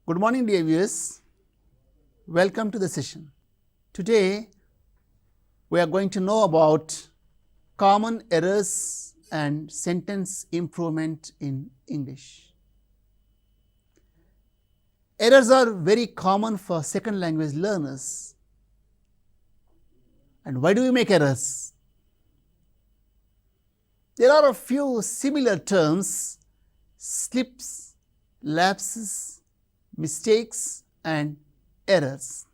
Good morning, dear viewers. Welcome to the session. Today, we are going to know about common errors and sentence improvement in English. Errors are very common for second language learners. And why do we make errors? There are a few similar terms: slips, lapses, mistakes and errors.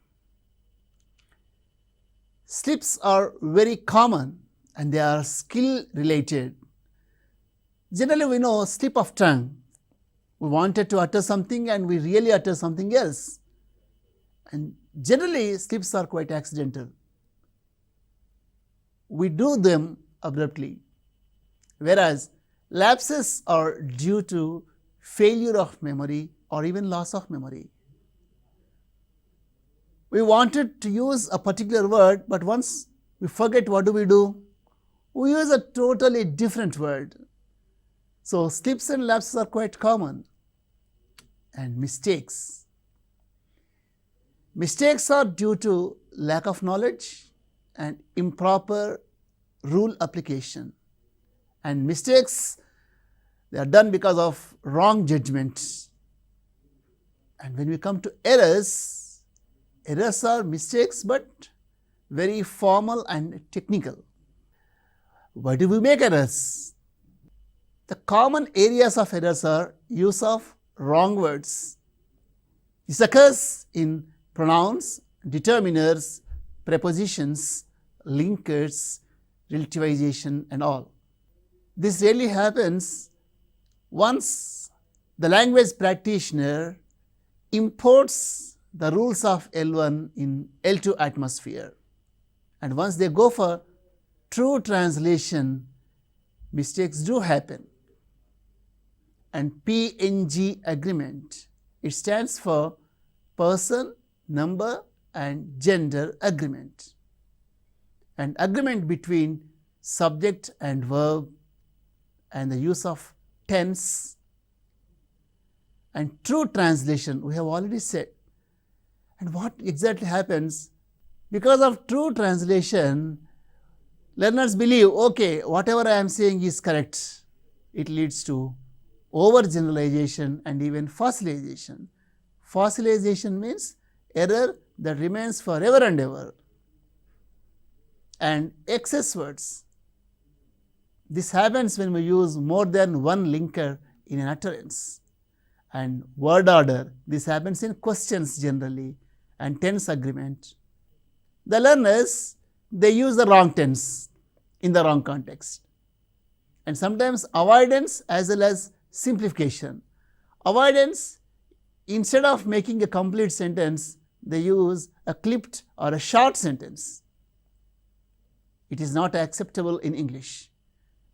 Slips are very common and they are skill related. Generally, we know slip of tongue. We wanted to utter something and we really utter something else. And generally, slips are quite accidental. We do them abruptly. Whereas lapses are due to failure of memory or even loss of memory. We wanted to use a particular word, but once we forget, what do? We use a totally different word. So slips and lapses are quite common. And mistakes. Mistakes are due to lack of knowledge and improper rule application. And mistakes, they are done because of wrong judgments. And when we come to errors, errors are mistakes but very formal and technical. Why do we make errors? The common areas of errors are use of wrong words. This occurs in pronouns, determiners, prepositions, linkers, relativization and all. This really happens once the language practitioner imports the rules of L1 in L2 atmosphere, and once they go for true translation, mistakes do happen. And PNG agreement, it stands for person, number and gender agreement, and agreement between subject and verb and the use of tense. And true translation, we have already said. And what exactly happens? Because of true translation, learners believe, okay, whatever I am saying is correct. It leads to overgeneralization and even fossilization. Fossilization means error that remains forever and ever. And excess words. This happens when we use more than one linker in an utterance. And word order, this happens in questions generally, and tense agreement. The learners, they use the wrong tense in the wrong context. And sometimes avoidance as well as simplification. Avoidance, instead of making a complete sentence, they use a clipped or a short sentence. It is not acceptable in English.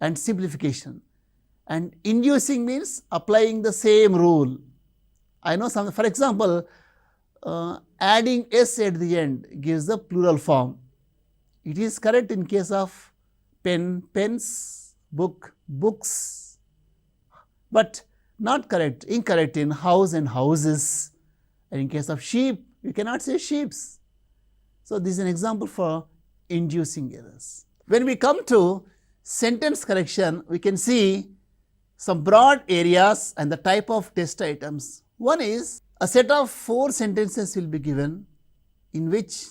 And simplification. And inducing means applying the same rule. I know some, for example, adding s at the end gives the plural form. It is correct in case of pen, pens, book, books, but not correct, incorrect in house and houses. And in case of sheep, you cannot say sheeps. So this is an example for inducing errors. When we come to sentence correction, we can see some broad areas and the type of test items. One is a set of 4 sentences will be given in which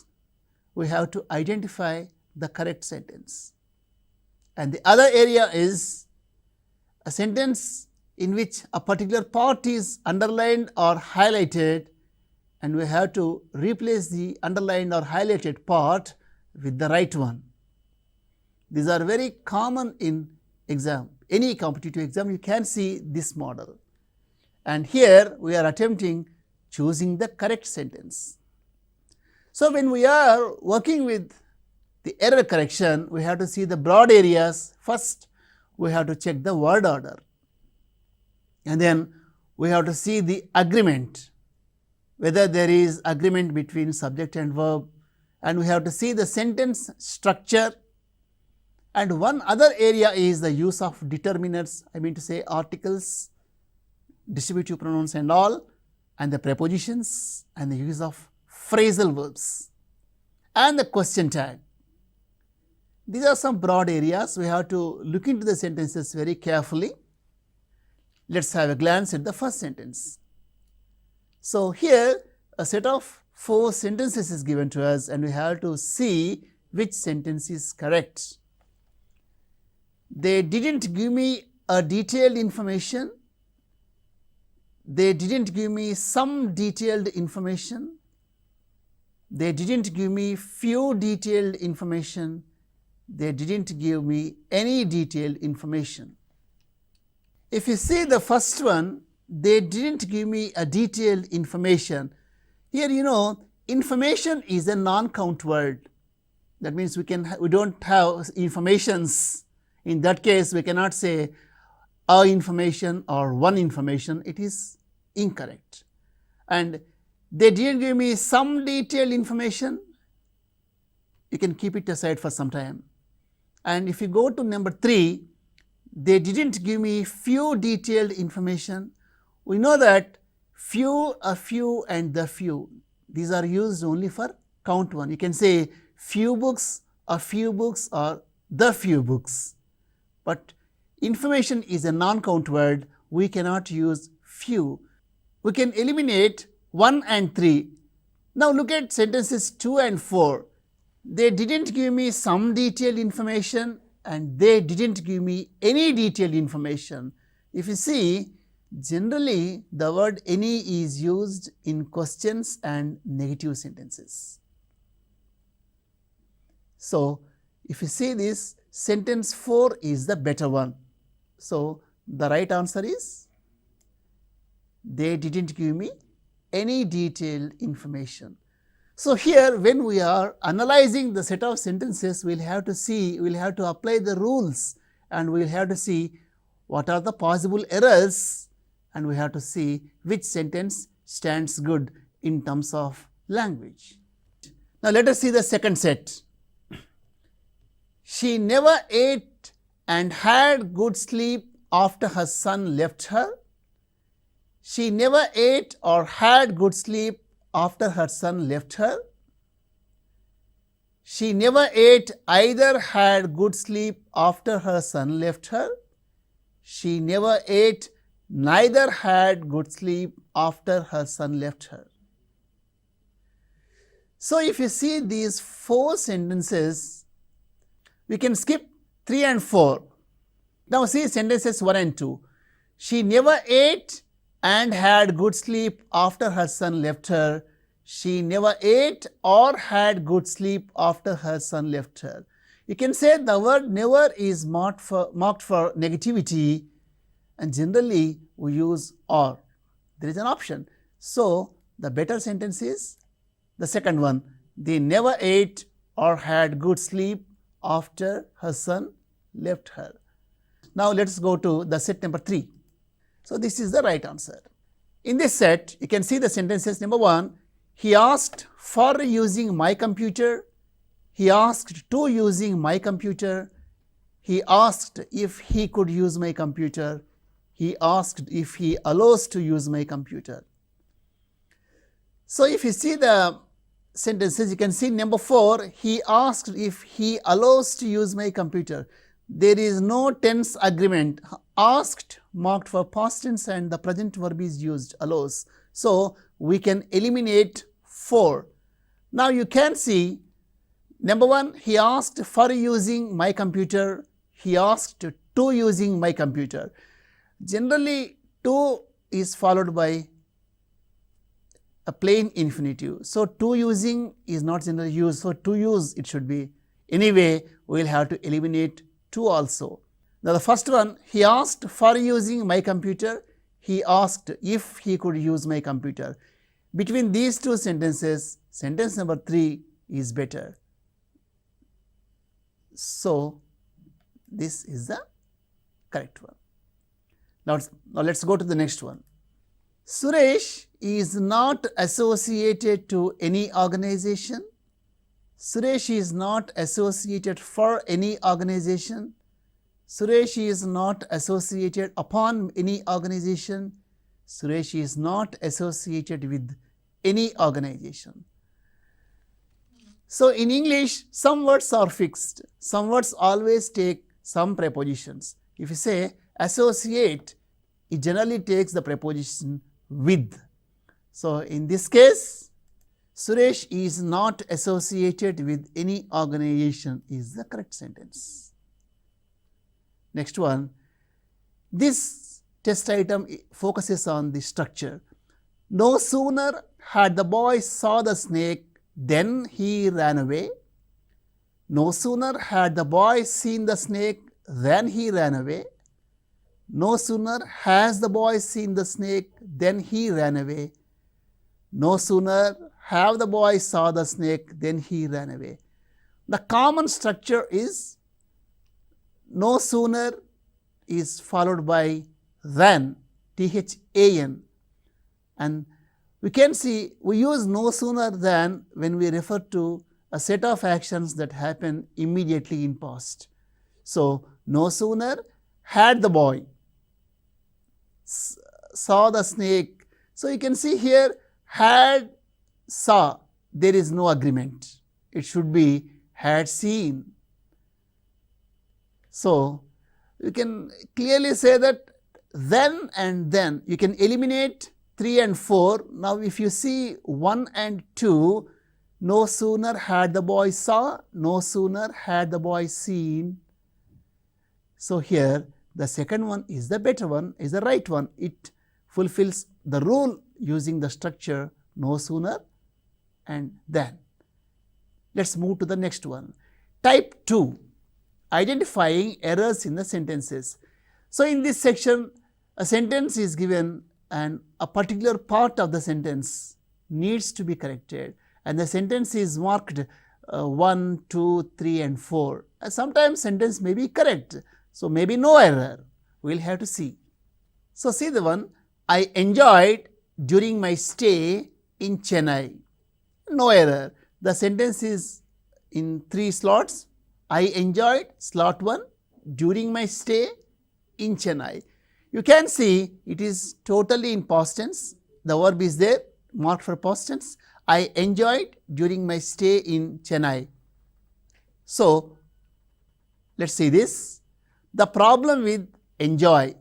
we have to identify the correct sentence. And the other area is a sentence in which a particular part is underlined or highlighted, and we have to replace the underlined or highlighted part with the right one. These are very common in exam. Any competitive exam, you can see this model. And here we are attempting choosing the correct sentence. So when we are working with the error correction, we have to see the broad areas. First, we have to check the word order. And then we have to see the agreement, whether there is agreement between subject and verb. And we have to see the sentence structure. And one other area is the use of determiners, I mean to say articles, distributive pronouns and all. and the prepositions and the use of phrasal verbs and the question tag. These are some broad areas. We have to look into the sentences very carefully. Let us have a glance at the first sentence. So, here a set of 4 sentences is given to us and we have to see which sentence is correct. They didn't give me a detailed information. They didn't give me some detailed information. They didn't give me few detailed information. They didn't give me any detailed information. If you see the first one, they didn't give me a detailed information. Here, you know, information is a non-count word. That means we don't have informations. In that case, we cannot say a information or one information. It is incorrect. And they didn't give me some detailed information. You can keep it aside for some time. And if you go to number 3, they didn't give me few detailed information. We know that few, a few and the few, these are used only for count one. You can say few books, a few books or the few books. But information is a non-count word. We cannot use few. We can eliminate 1 and 3. Now look at sentences 2 and 4. They didn't give me some detailed information and they didn't give me any detailed information. If you see, generally the word any is used in questions and negative sentences. So, if you see this, sentence 4 is the better one. So, the right answer is they didn't give me any detailed information. So, here when we are analyzing the set of sentences, we will have to apply the rules and we will have to see what are the possible errors and we have to see which sentence stands good in terms of language. Now, let us see the second set. She never ate and had good sleep after her son left her. She never ate or had good sleep after her son left her. She never ate either had good sleep after her son left her. She never ate neither had good sleep after her son left her. So, if you see these 4 sentences, we can skip 3 and 4. Now, see sentences 1 and 2. She never ate and had good sleep after her son left her. She never ate or had good sleep after her son left her. You can say the word never is marked for negativity and generally we use or. There is an option. So, the better sentence is the second one. They never ate or had good sleep after her son left her. Now, let us go to the set number 3. So, this is the right answer. In this set, you can see the sentences. Number 1, he asked for using my computer. He asked to using my computer. He asked if he could use my computer. He asked if he allows to use my computer. So, if you see the sentences, you can see number 4, he asked if he allows to use my computer. There is no tense agreement. Asked marked for past tense and the present verb is used, allows. So, we can eliminate 4. Now, you can see number 1, he asked for using my computer. He asked to using my computer. Generally, to is followed by a plain infinitive. So, to using is not generally used. So, to use it should be. Anyway, we will have to eliminate to also. Now, the first one, he asked for using my computer. He asked if he could use my computer. Between these 2 sentences, sentence number 3 is better. So, this is the correct one. Now, let's go to the next one. Suresh is not associated to any organization. Suresh is not associated for any organization. Suresh is not associated upon any organization. Suresh is not associated with any organization. So in English, some words are fixed. Some words always take some prepositions. If you say associate, it generally takes the preposition with. So in this case, Suresh is not associated with any organization is the correct sentence. Next one, this test item focuses on the structure. No sooner had the boy saw the snake, then he ran away. No sooner had the boy seen the snake, than he ran away. No sooner has the boy seen the snake, then he ran away. No sooner have the boy saw the snake, then he ran away. The common structure is no sooner is followed by than, THAN, and we can see we use no sooner than when we refer to a set of actions that happen immediately in past. So, no sooner had the boy saw the snake. So, you can see here had, saw, there is no agreement. It should be had seen. So, you can clearly say that then and then you can eliminate 3 and 4. Now, if you see 1 and 2, no sooner had the boy saw, no sooner had the boy seen. So, here the second one is the better one, is the right one. It fulfills the rule using the structure no sooner and then. Let us move to the next one. Type 2, identifying errors in the sentences. So, in this section, a sentence is given and a particular part of the sentence needs to be corrected, and the sentence is marked 1, 2, 3 and 4. Sometimes sentence may be correct, so maybe no error. We will have to see. So, see the one, I enjoyed during my stay in Chennai. No error. The sentence is in 3 slots. I enjoyed, slot 1, during my stay in Chennai. You can see it is totally in past tense. The verb is there, marked for past tense. I enjoyed during my stay in Chennai. So, let us see this. The problem with enjoy.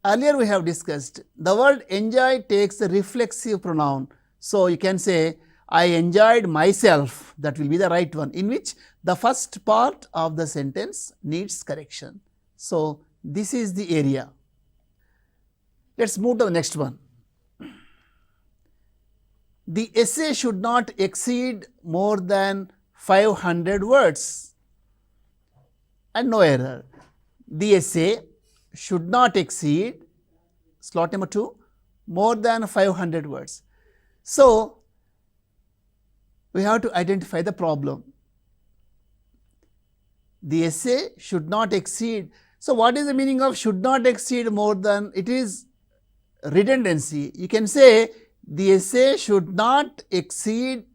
Earlier we have discussed the word enjoy takes the reflexive pronoun. So, you can say I enjoyed myself, that will be the right one, in which the first part of the sentence needs correction. So, this is the area. Let us move to the next one. The essay should not exceed more than 500 words, and no error. The essay should not exceed, slot number 2, more than 500 words. So, we have to identify the problem. The essay should not exceed. So, what is the meaning of should not exceed more than? It is redundancy. You can say the essay should not exceed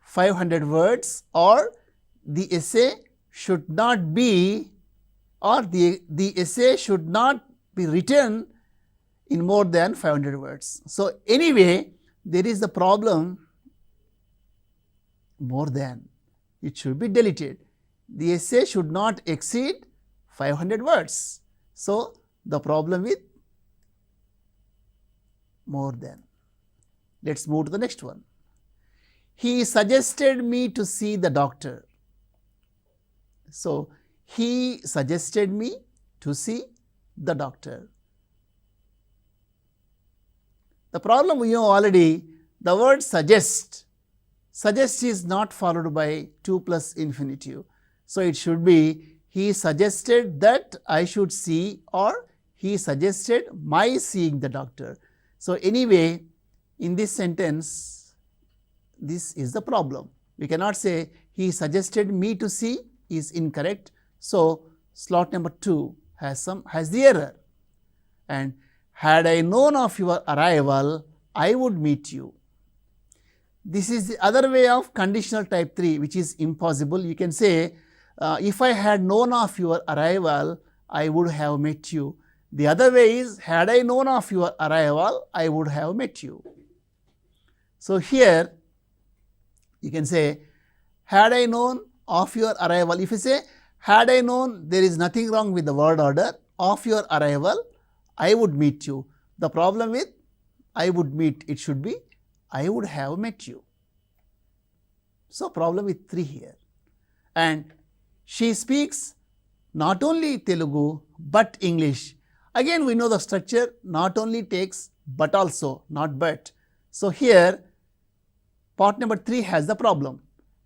500 words, or the essay should not be, or the essay should not be written in more than 500 words. So, anyway, there is the problem more than, it should be deleted. The essay should not exceed 500 words. So, the problem with more than. Let us move to the next one. He suggested me to see the doctor. So, he suggested me to see the doctor. The problem we know already, the word suggest. Suggest is not followed by 2 plus infinitive. So, it should be he suggested that I should see, or he suggested my seeing the doctor. So, anyway, in this sentence, this is the problem. We cannot say he suggested me to see is incorrect. So, slot number 2 has the error. And had I known of your arrival, I would meet you. This is the other way of conditional type 3, which is impossible. You can say, if I had known of your arrival, I would have met you. The other way is, had I known of your arrival, I would have met you. So, here you can say, had I known of your arrival. If you say, had I known, there is nothing wrong with the word order. Of your arrival, I would meet you. The problem with I would meet, it should be I would have met you. So, problem with 3 here. And she speaks not only Telugu but English. Again we know the structure not only takes but also, not but. So, here part number 3 has the problem.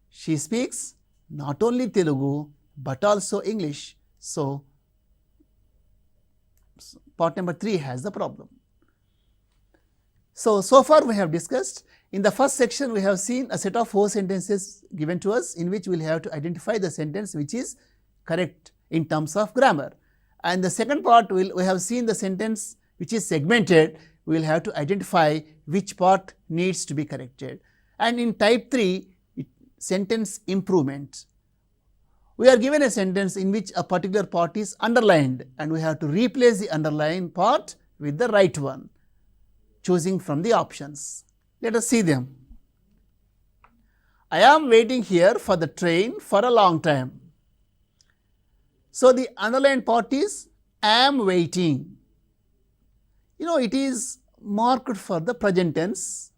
She speaks not only Telugu but also English. So, part number 3 has the problem. So far we have discussed. In the first section we have seen a set of 4 sentences given to us, in which we will have to identify the sentence which is correct in terms of grammar. And the second part we have seen the sentence which is segmented. We will have to identify which part needs to be corrected. And in type 3, sentence improvement. We are given a sentence in which a particular part is underlined, and we have to replace the underlined part with the right one, choosing from the options. Let us see them. I am waiting here for the train for a long time. So, the underlined part is am waiting. You know, it is marked for the present tense,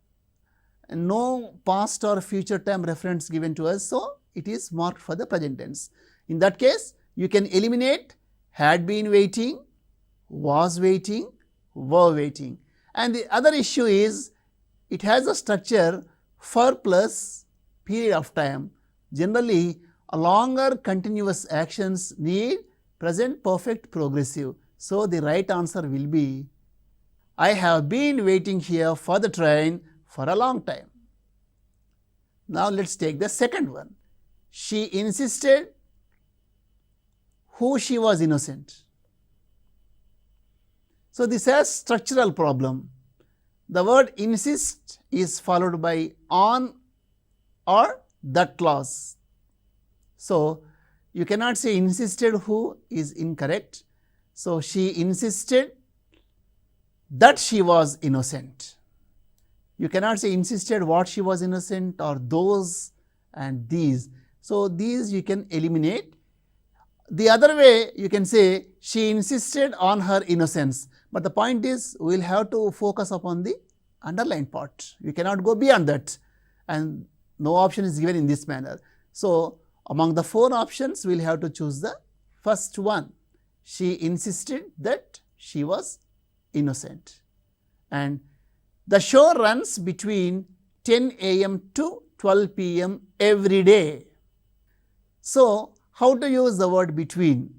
and no past or future time reference given to us. So, it is marked for the present tense. In that case, you can eliminate had been waiting, was waiting, were waiting. And the other issue is, it has a structure for plus period of time. Generally, a longer continuous actions need present perfect progressive. So, the right answer will be, I have been waiting here for the train for a long time. Now, let us take the second one. She insisted who she was innocent. So, this has structural problem. The word insist is followed by on or that clause. So, you cannot say insisted who is incorrect. So, she insisted that she was innocent. You cannot say insisted what she was innocent or those and these. So, these you can eliminate. The other way you can say she insisted on her innocence, but the point is we will have to focus upon the underlined part. We cannot go beyond that, and no option is given in this manner. So, among the 4 options we will have to choose the first one. She insisted that she was innocent. And the show runs between 10 a.m. to 12 p.m. every day. So, how to use the word between?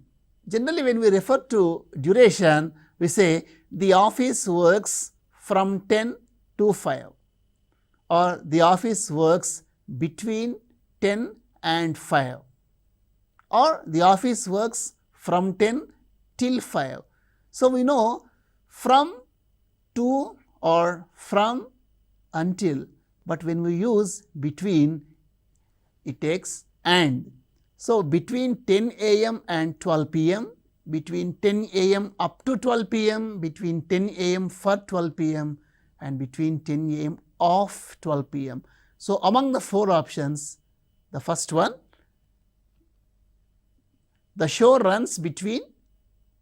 Generally, when we refer to duration, we say the office works from 10 to 5, or the office works between 10 and 5, or the office works from 10 till 5. So, we know from, to or from, until, but when we use between, it takes and. So, between 10 a.m. and 12 p.m., between 10 a.m. up to 12 p.m., between 10 a.m. for 12 p.m. and between 10 a.m. of 12 p.m. So, among the 4 options, the first one, the show runs between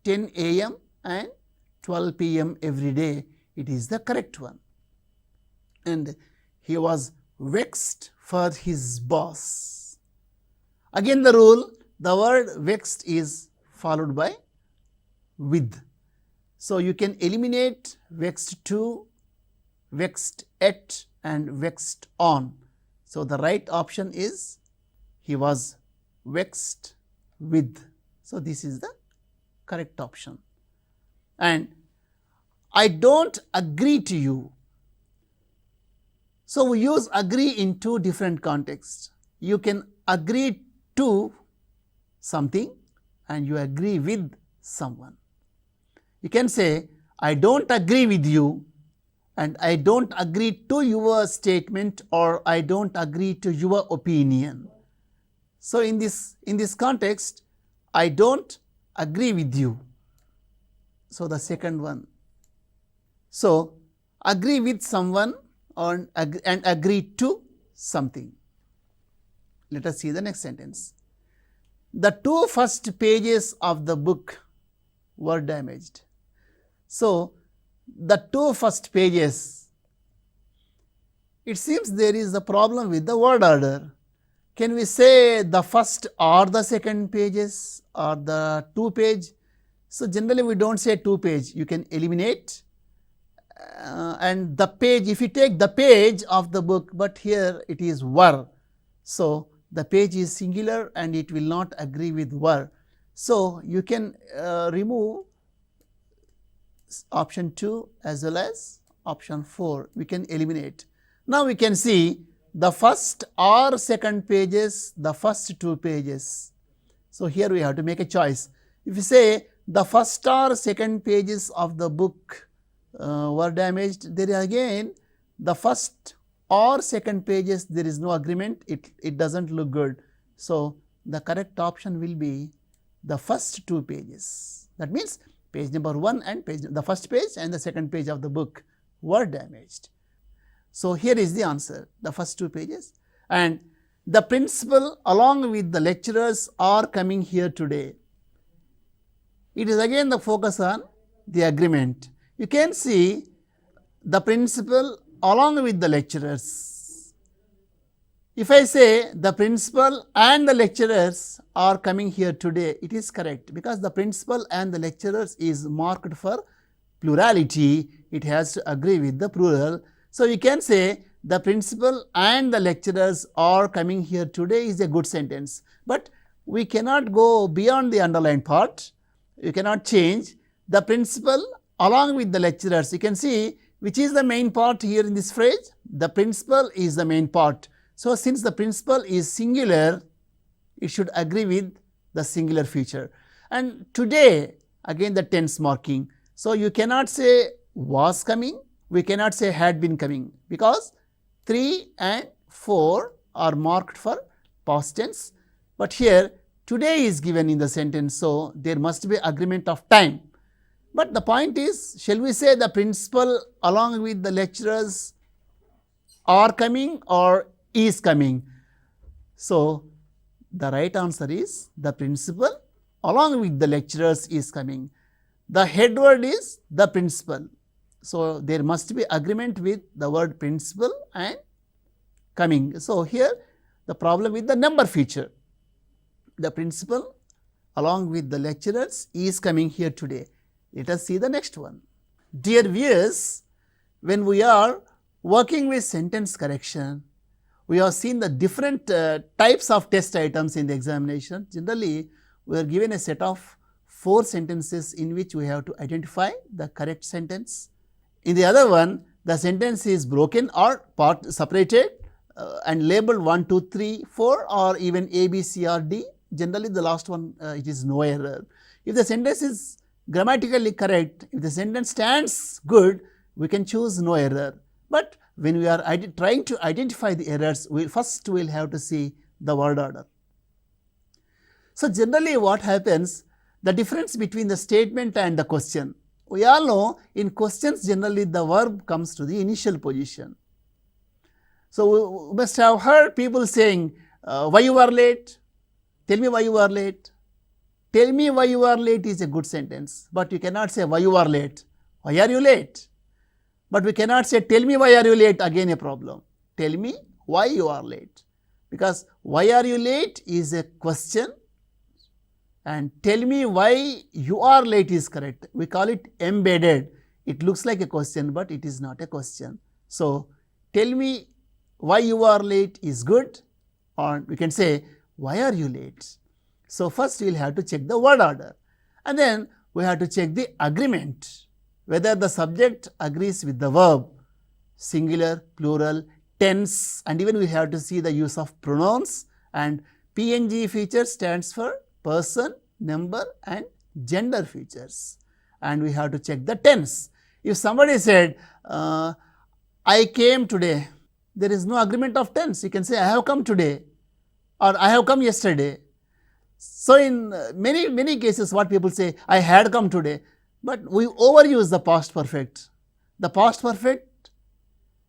10 a.m. and 12 p.m. every day, it is the correct one. And he was vexed for his boss. Again the rule, the word vexed is followed by with. So, you can eliminate vexed to, vexed at and vexed on. So, the right option is he was vexed with. So, this is the correct option. And I don't agree to you. So, we use agree in 2 different contexts. You can agree to something and you agree with someone. You can say, I don't agree with you and I don't agree to your statement, or I don't agree to your opinion. So, in this context, I don't agree with you. So, the second one. So, agree with someone and agree to something. Let us see the next sentence. The two first pages of the book were damaged. So, the two first pages, it seems there is a problem with the word order. Can we say the first or the second pages or the two page? So, generally we do not say two page, you can eliminate and the page, if you take the page of the book, but here it is were. So, the page is singular and it will not agree with were. So, you can remove option 2 as well as option 4, we can eliminate. Now, we can see the first or second pages, the first two pages. So, here we have to make a choice. If you say the first or second pages of the book were damaged, there is again the first or second pages, there is no agreement, it does not look good. So, the correct option will be the first two pages. That means, page number 1 and the first page and the second page of the book were damaged. So, here is the answer, the first two pages, and the principal along with the lecturers are coming here today. It is again the focus on the agreement. You can see the principal along with the lecturers. If I say the principal and the lecturers are coming here today, it is correct because the principal and the lecturers is marked for plurality, it has to agree with the plural. So, you can say the principal and the lecturers are coming here today is a good sentence, but we cannot go beyond the underlined part, you cannot change the principal along with the lecturers. You can see which is the main part here in this phrase, the principal is the main part. So, since the principal is singular, it should agree with the singular feature. And today, again the tense marking. So, you cannot say was coming, we cannot say had been coming, because 3 and 4 are marked for past tense, but here today is given in the sentence. So, there must be agreement of time. But the point is, shall we say the principal along with the lecturers are coming or is coming? So, the right answer is the principal along with the lecturers is coming. The head word is the principal. So, there must be agreement with the word principal and coming. So, here the problem with the number feature. The principal along with the lecturers is coming here today. Let us see the next one. Dear viewers, when we are working with sentence correction, we have seen the different types of test items in the examination. Generally, we are given a set of 4 sentences in which we have to identify the correct sentence. In the other one, the sentence is broken or part separated and labeled 1, 2, 3, 4 or even A, B, C or D. Generally, the last one it is no error. If the sentence is grammatically correct, if the sentence stands good, we can choose no error. But when we are trying to identify the errors, we first will have to see the word order. So, generally what happens, the difference between the statement and the question. We all know in questions generally the verb comes to the initial position. So, we must have heard people saying, why you are late? Tell me why you are late. Tell me why you are late is a good sentence, but you cannot say why you are late. Why are you late? But we cannot say tell me why are you late, again a problem. Tell me why you are late, because why are you late is a question and tell me why you are late is correct. We call it embedded. It looks like a question, but it is not a question. So, tell me why you are late is good, or we can say why are you late. So, first we will have to check the word order and then we have to check the agreement, whether the subject agrees with the verb, singular, plural, tense, and even we have to see the use of pronouns, and PNG feature stands for person, number and gender features, and we have to check the tense. If somebody said I came today, there is no agreement of tense. You can say I have come today or I have come yesterday. So, in many cases what people say I had come today, but we overuse the past perfect. The past perfect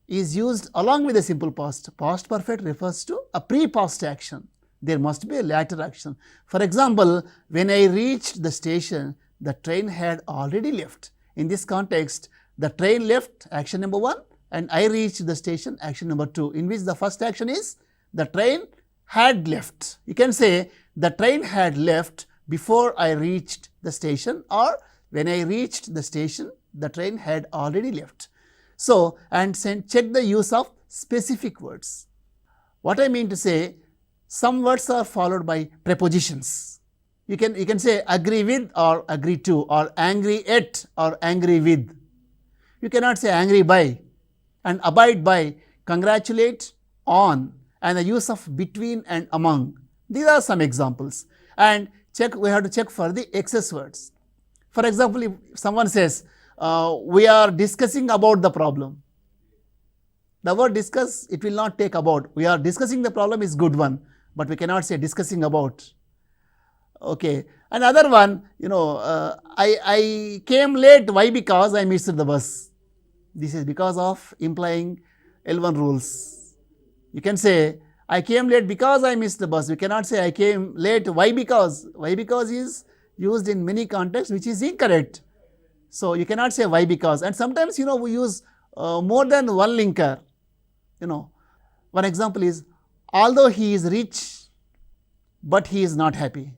is used along with the simple past. Past perfect refers to a pre-past action. There must be a later action. For example, when I reached the station, the train had already left. In this context, the train left, action number 1, and I reached the station, action number 2, in which the first action is the train had left. You can say the train had left before I reached the station, or when I reached the station, the train had already left. So, and check the use of specific words. What I mean to say, some words are followed by prepositions. You can say agree with or agree to, or angry at or angry with. You cannot say angry by, and abide by, congratulate, on, and the use of between and among. These are some examples. And we have to check for the excess words. For example, if someone says, we are discussing about the problem. The word discuss, it will not take about. We are discussing the problem is good one, but we cannot say discussing about. Okay. Another one, I came late. Why? Because I missed the bus. This is because of implying L1 rules. You can say, I came late because I missed the bus. We cannot say I came late. Why? Because. Why? Because is used in many contexts, which is incorrect. So, you cannot say why because. And sometimes, we use more than one linker. One example is, although he is rich, but he is not happy.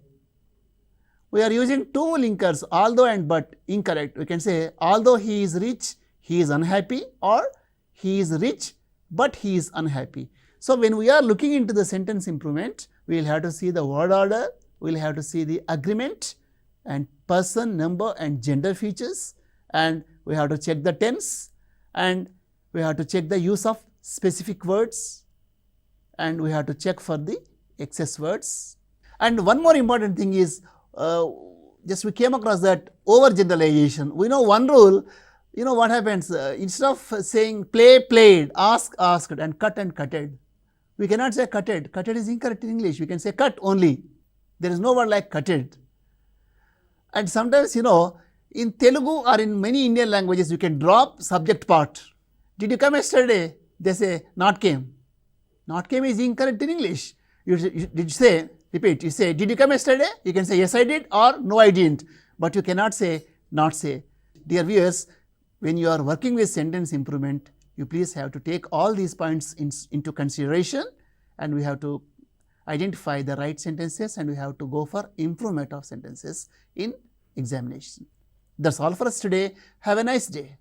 We are using two linkers, although and but, incorrect. We can say, although he is rich, he is unhappy, or he is rich, but he is unhappy. So, when we are looking into the sentence improvement, we will have to see the word order, we will have to see the agreement and person, number and gender features, and we have to check the tense, and we have to check the use of specific words, and we have to check for the excess words. And one more important thing is, just we came across that overgeneralization. We know one rule. What happens, instead of saying play, played, ask, asked, and cutted, we cannot say cutted. Cutted is incorrect in English. We can say cut only. There is no word like cutted. And sometimes, in Telugu or in many Indian languages, you can drop subject part. Did you come yesterday? They say not came. Not came is incorrect in English. Did you say, repeat, you say, did you come yesterday? You can say yes I did or no I didn't. But you cannot say not say. Dear viewers, when you are working with sentence improvement, you please have to take all these points into consideration, and we have to identify the right sentences, and we have to go for improvement of sentences in examination. That's all for us today. Have a nice day.